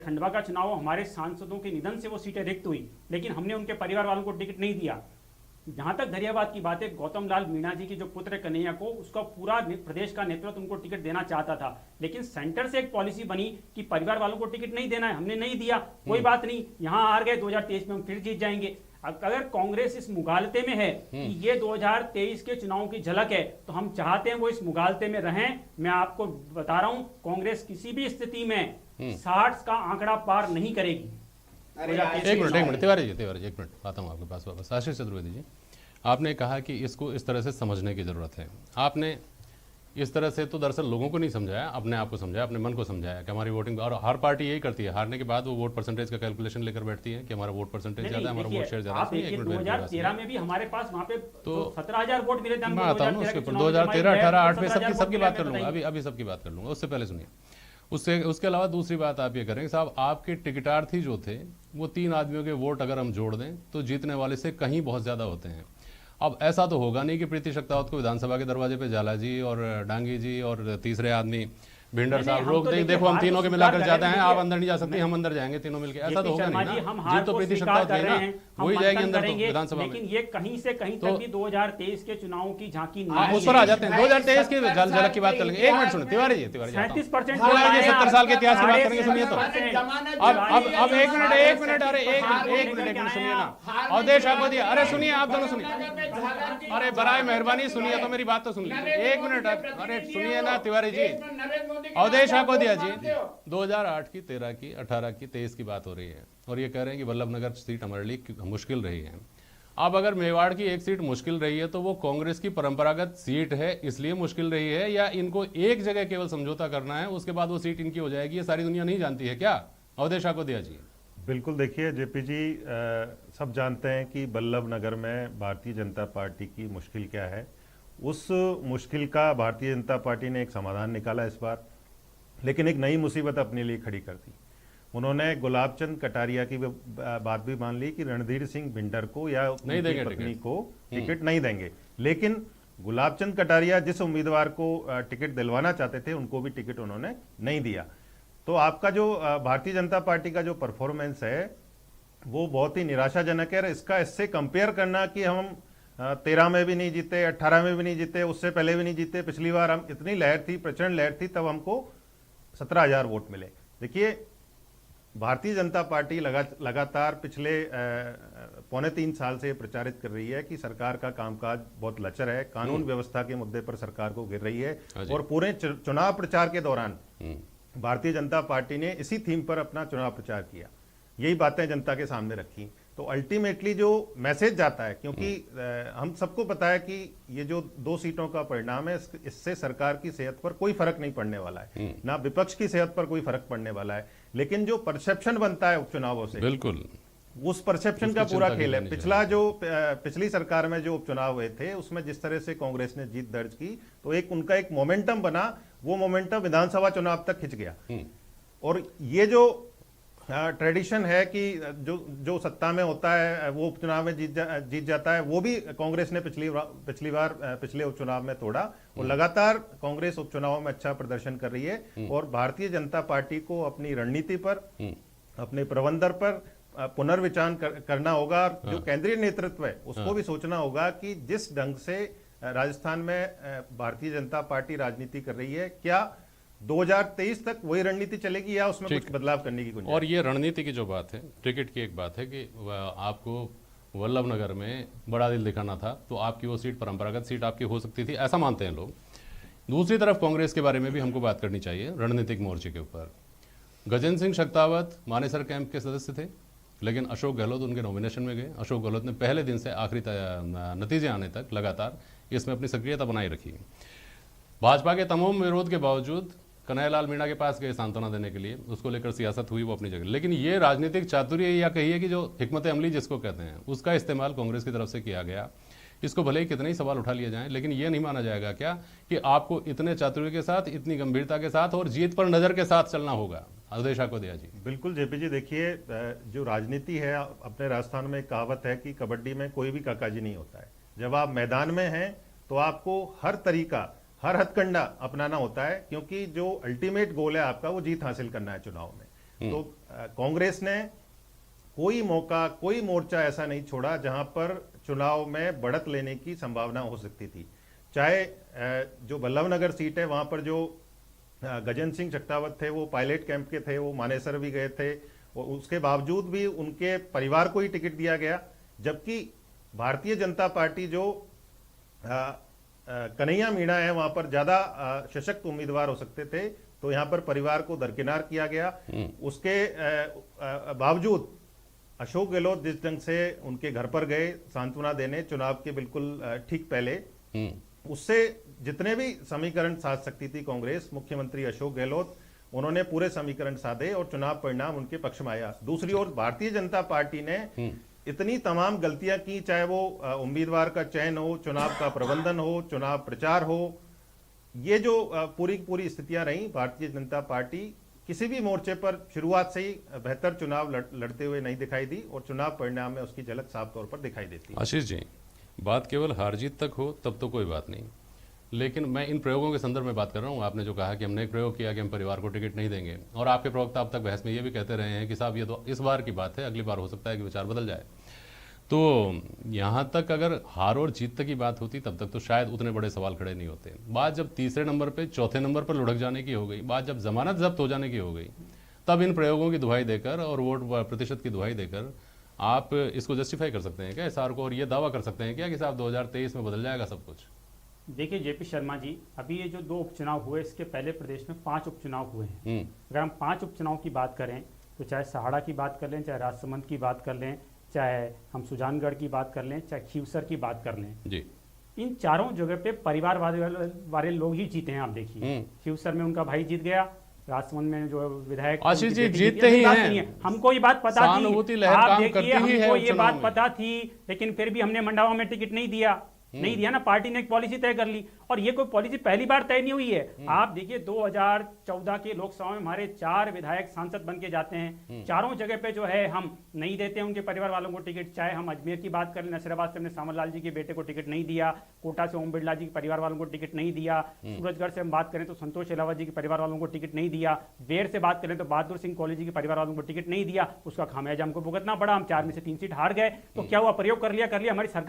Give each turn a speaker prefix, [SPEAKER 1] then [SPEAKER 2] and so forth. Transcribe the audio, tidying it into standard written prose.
[SPEAKER 1] खंडवा का चुनाव हमारे सांसदों के निधन से वो सीटें रिक्त हुई, लेकिन हमने उनके परिवार वालों को टिकट नहीं दिया। जहां तक धरियाबाद की बात है, गौतम लाल मीणा जी की जो पुत्र कन्हैया को, उसका पूरा प्रदेश का नेतृत्व उनको टिकट देना चाहता था, लेकिन सेंटर से एक पॉलिसी बनी कि परिवार वालों को टिकट नहीं देना है, हमने नहीं दिया। कोई बात नहीं, यहाँ हार गए, 2023 में हम फिर जीत जाएंगे। अगर कांग्रेस इस मुगालते में है कि ये 2023 के चुनाव की झलक है, तो हम चाहते हैं वो इस मुगालते में रहें। मैं आपको बता रहा हूं, कांग्रेस किसी भी स्थिति में 60 का आंकड़ा पार नहीं करेगी।
[SPEAKER 2] एक मिनट तिवारी जी, एक मिनट आता हूँ आपके पास वापस। आशीष चतुर्वेदी जी, आपने कहा कि इसको इस तरह से समझने की जरूरत है। आपने इस तरह से तो दरअसल लोगों को नहीं समझाया, अपने आप को समझाया, अपने मन को समझाया कि हमारी वोटिंग, और हर पार्टी यही करती है, हारने के बाद वो वोट परसेंटेज का कैलकुलेशन लेकर बैठती है कि हमारा वोट परसेंटेज ज्यादा है, हमारा वोट शेयर ज्यादा है।
[SPEAKER 1] 2013 में भी हमारे पास वहाँ पे तो 17,000 वोट मिले थे।
[SPEAKER 2] मैं आता हूँ उसके ऊपर 2013, 18, 8 में सबकी बात कर लूंगा, अभी सबकी बात कर लूंगा। उससे पहले सुनिए, उसके अलावा दूसरी बात आप ये करें साहब, आपके टिकटार्थी जो थे वो 3 आदमियों के वोट अगर हम जोड़ दें तो जीतने वाले से कहीं बहुत ज्यादा होते हैं। अब ऐसा तो होगा नहीं कि प्रीति शक्तावत को विधानसभा के दरवाजे पे जाला जी और डांगी जी और तीसरे आदमी भिंडर साहब रोक देंगे, देखो हम तीनों के मिलाकर जाते हैं, आप अंदर नहीं जा सकते, हम अंदर जाएंगे तीनों मिलकर। ऐसा तो होगा नहीं ना, जीत तो प्रीति शक्तावत है ना, वही जाएगी अंदर तो विधानसभा में।
[SPEAKER 1] लेकिन ये कहीं से कहीं तक भी 2023 के चुनाव की झांकी
[SPEAKER 2] उस पर आ जाते हैं। 2023 की झलक की बात करेंगे। एक मिनट सुनिए तिवारी जी,
[SPEAKER 1] 37%
[SPEAKER 2] 70 साल के इतिहास की बात करेंगे, सुनिए तो। अब एक मिनट, अरे एक मिनट सुनिए ना, अवधेश आकोदिया, अरे सुनिए, आप दोनों सुनिए, अरे बराए मेहरबानी सुनिए तो, मेरी बात तो सुन लीजिए, एक मिनट, अरे सुनिए ना तिवारी जी। अवधेश आकोदिया जी, 2008 की, 13 की, 18 की, 23 की बात हो रही है और ये कह रहे हैं कि वल्लभ नगर सीट हमारे लिए मुश्किल रही है। अब अगर मेवाड़ की एक सीट मुश्किल रही है तो वो कांग्रेस की परंपरागत सीट है इसलिए मुश्किल रही है, या इनको एक जगह केवल समझौता करना है उसके बाद वो सीट इनकी हो जाएगी, ये सारी दुनिया नहीं जानती है क्या? अवधेश आकोदिया जी।
[SPEAKER 3] बिल्कुल, देखिए जेपी जी, सब जानते हैं कि वल्लभ नगर में भारतीय जनता पार्टी की मुश्किल क्या है। उस मुश्किल का भारतीय जनता पार्टी ने एक समाधान निकाला इस बार, लेकिन एक नई मुसीबत अपने लिए खड़ी कर दी। उन्होंने गुलाबचंद कटारिया की बात भी मान ली कि रणधीर सिंह भिंडर को या उनकी पत्नी को टिकट नहीं देंगे, लेकिन गुलाबचंद कटारिया जिस उम्मीदवार को टिकट दिलवाना चाहते थे उनको भी टिकट उन्होंने नहीं दिया। तो आपका जो भारतीय जनता पार्टी का जो परफॉर्मेंस है वो बहुत ही निराशाजनक है। इसका इससे कंपेयर करना कि हम 13 में भी नहीं जीते, 18 में भी नहीं जीते, उससे पहले भी नहीं जीते, पिछली बार हम इतनी लहर थी, प्रचंड लहर थी, तब हमको 17,000 वोट मिले। देखिए, भारतीय जनता पार्टी लगातार पिछले 2.25 साल से प्रचारित कर रही है कि सरकार का कामकाज बहुत लचर है, कानून व्यवस्था के मुद्दे पर सरकार को घेर रही है, और पूरे चुनाव प्रचार के दौरान भारतीय जनता पार्टी ने इसी थीम पर अपना चुनाव प्रचार किया, यही बातें जनता के सामने रखी। तो अल्टीमेटली जो मैसेज जाता है, क्योंकि हम सबको पता है कि ये जो 2 सीटों का परिणाम है, इससे सरकार की सेहत पर कोई फर्क नहीं पड़ने वाला है, ना विपक्ष की सेहत पर कोई फर्क पड़ने वाला है, लेकिन जो परसेप्शन बनता है उपचुनावों से, बिल्कुल उस परसेप्शन का पूरा खेल है। पिछली सरकार में जो उपचुनाव हुए थे उसमें जिस तरह से कांग्रेस ने जीत दर्ज की, तो उनका एक मोमेंटम बना, वो मोमेंटम विधानसभा चुनाव तक खिंच गया। और ये जो ट्रेडिशन है कि जो सत्ता में होता है वो उपचुनाव में जीत जाता है, वो भी कांग्रेस ने पिछले उपचुनाव में तोड़ा, और लगातार कांग्रेस उपचुनावों में अच्छा प्रदर्शन कर रही है। और भारतीय जनता पार्टी को अपनी रणनीति पर, अपने प्रबंधन पर पुनर्विचार करना होगा। जो केंद्रीय नेतृत्व है उसको भी सोचना होगा कि जिस ढंग से राजस्थान में भारतीय जनता पार्टी राजनीति कर रही है, क्या 2023 तक वही रणनीति चलेगी या उसमें कुछ बदलाव करने की गुंजाइश?
[SPEAKER 2] और ये रणनीति की जो बात है, टिकट की एक बात है कि आपको वल्लभ नगर में बड़ा दिल दिखाना था तो आपकी वो सीट परंपरागत सीट आपकी हो सकती थी, ऐसा मानते हैं लोग। दूसरी तरफ कांग्रेस के बारे में भी हमको बात करनी चाहिए रणनीतिक मोर्चे के ऊपर। गजेंद्र सिंह शेखावत मानेसर कैंप के सदस्य थे, लेकिन अशोक गहलोत उनके नॉमिनेशन में गए। अशोक गहलोत ने पहले दिन से आखिरी नतीजे आने तक लगातार इसमें अपनी सक्रियता बनाई रखी। भाजपा के तमाम विरोध के बावजूद कन्हैयालाल मीणा के पास गए सांत्वना देने के लिए, उसको लेकर सियासत हुई, वो अपनी जगह। लेकिन ये राजनीतिक चातुर्य या कहिए कि जो हिकमत अमली जिसको कहते हैं, उसका इस्तेमाल कांग्रेस की तरफ से किया गया। इसको भले ही कितने ही सवाल उठा लिए जाएं, लेकिन ये नहीं माना जाएगा क्या कि आपको इतने चातुर्य के साथ, इतनी गंभीरता के साथ और जीत पर नजर के साथ चलना होगा? अवधेश आकोदिया जी।
[SPEAKER 3] बिल्कुल जेपी जी, देखिए जो राजनीति है, अपने राजस्थान में एक कहावत है कि कबड्डी में कोई भी काकाजी नहीं होता है। जब आप मैदान में हैं तो आपको हर तरीका, हर हथकंडा अपनाना होता है, क्योंकि जो अल्टीमेट गोल है आपका वो जीत हासिल करना है चुनाव में। तो कांग्रेस ने कोई मौका, कोई मोर्चा ऐसा नहीं छोड़ा जहां पर चुनाव में बढ़त लेने की संभावना हो सकती थी। चाहे जो बल्लभनगर सीट है वहां पर जो गजेंद्र सिंह शेखावत थे वो पायलट कैंप के थे, वो मानेसर भी गए थे, और उसके बावजूद भी उनके परिवार को ही टिकट दिया गया। जबकि भारतीय जनता पार्टी जो कन्हैया मीणा है वहां पर ज्यादा सशक्त उम्मीदवार हो सकते थे, तो यहां पर परिवार को दरकिनार किया गया। उसके बावजूद अशोक गहलोत जिस ढंग से उनके घर पर गए सांत्वना देने चुनाव के बिल्कुल ठीक पहले, उससे जितने भी समीकरण साध सकती थी कांग्रेस, मुख्यमंत्री अशोक गहलोत, उन्होंने पूरे समीकरण साधे और चुनाव परिणाम उनके पक्ष में आया। दूसरी ओर भारतीय जनता पार्टी ने इतनी तमाम गलतियां की, चाहे वो उम्मीदवार का चयन हो, चुनाव का प्रबंधन हो, चुनाव प्रचार हो, ये जो पूरी पूरी स्थितियां रही, भारतीय जनता पार्टी किसी भी मोर्चे पर शुरुआत से ही बेहतर चुनाव लड़ते हुए नहीं दिखाई दी, और चुनाव परिणाम में उसकी झलक साफ तौर पर दिखाई देती है।
[SPEAKER 2] आशीष जी, बात केवल हार जीत तक हो तब तो कोई बात नहीं, लेकिन मैं इन प्रयोगों के संदर्भ में बात कर रहा हूँ। आपने जो कहा कि हमने एक प्रयोग किया कि हम परिवार को टिकट नहीं देंगे, और आपके प्रवक्ता अब तक बहस में ये भी कहते रहे हैं कि साहब ये तो इस बार की बात है, अगली बार हो सकता है कि विचार बदल जाए। तो यहाँ तक अगर हार और जीत तक की बात होती तब तक तो शायद उतने बड़े सवाल खड़े नहीं होते। बात जब तीसरे नंबर पे, चौथे नंबर पर लुढ़क जाने की हो गई, बात जब जमानत जब्त हो जाने की हो गई, तब इन प्रयोगों की दुहाई देकर और वोट प्रतिशत की दुहाई देकर आप इसको जस्टिफाई कर सकते हैं क्या SR को, और ये दावा कर सकते हैं क्या कि साहब 2023 में बदल जाएगा सब कुछ?
[SPEAKER 1] देखिए जेपी शर्मा जी, अभी ये जो 2 उपचुनाव हुए, इसके पहले प्रदेश में 5 उपचुनाव हुए हैं। अगर हम 5 उपचुनाव की बात करें तो चाहे सहाड़ा की बात कर लें, चाहे राजसमंद की बात कर लें, चाहे हम सुजानगढ़ की बात कर लें, चाहे खीवसर की बात कर लें
[SPEAKER 2] जी,
[SPEAKER 1] इन चारों जगह पे परिवार वाले लोग ही जीते हैं। आप देखिए खीवसर में उनका भाई जीत गया, राजसमंद में जो विधायक
[SPEAKER 2] आशीष जी जीतते ही हैं।
[SPEAKER 1] हमको ये बात पता थी, आप देखिए हमको ये बात पता थी, लेकिन फिर भी हमने मंडावा में टिकट नहीं दिया ना, पार्टी ने एक पॉलिसी तय कर ली, और ये कोई पॉलिसी पहली बार तय नहीं हुई है। आप देखिए 2014 के लोकसभा में हमारे 4 विधायक सांसद बन के जाते हैं, चारों जगह पे जो है हम नहीं देते हैं उनके परिवार वालों को टिकट। चाहे हम अजमेर की बात करें, नसीराबाद से हमने सामर लाल जी के बेटे को टिकट नहीं दिया, कोटा से ओम बिरला जी के परिवार वालों को टिकट नहीं दिया, सूरजगढ़ से हम बात करें तो संतोष अलावा जी के परिवार वालों को टिकट नहीं दिया, वेर से बात करें तो बहादुर सिंह कॉलेज जी के परिवार वालों को टिकट नहीं दिया। उसका खामियाजा हमको भुगतना पड़ा, हम 4 में से 3 सीट हार गए। तो क्या हुआ, प्रयोग कर लिया, हमारी सरकार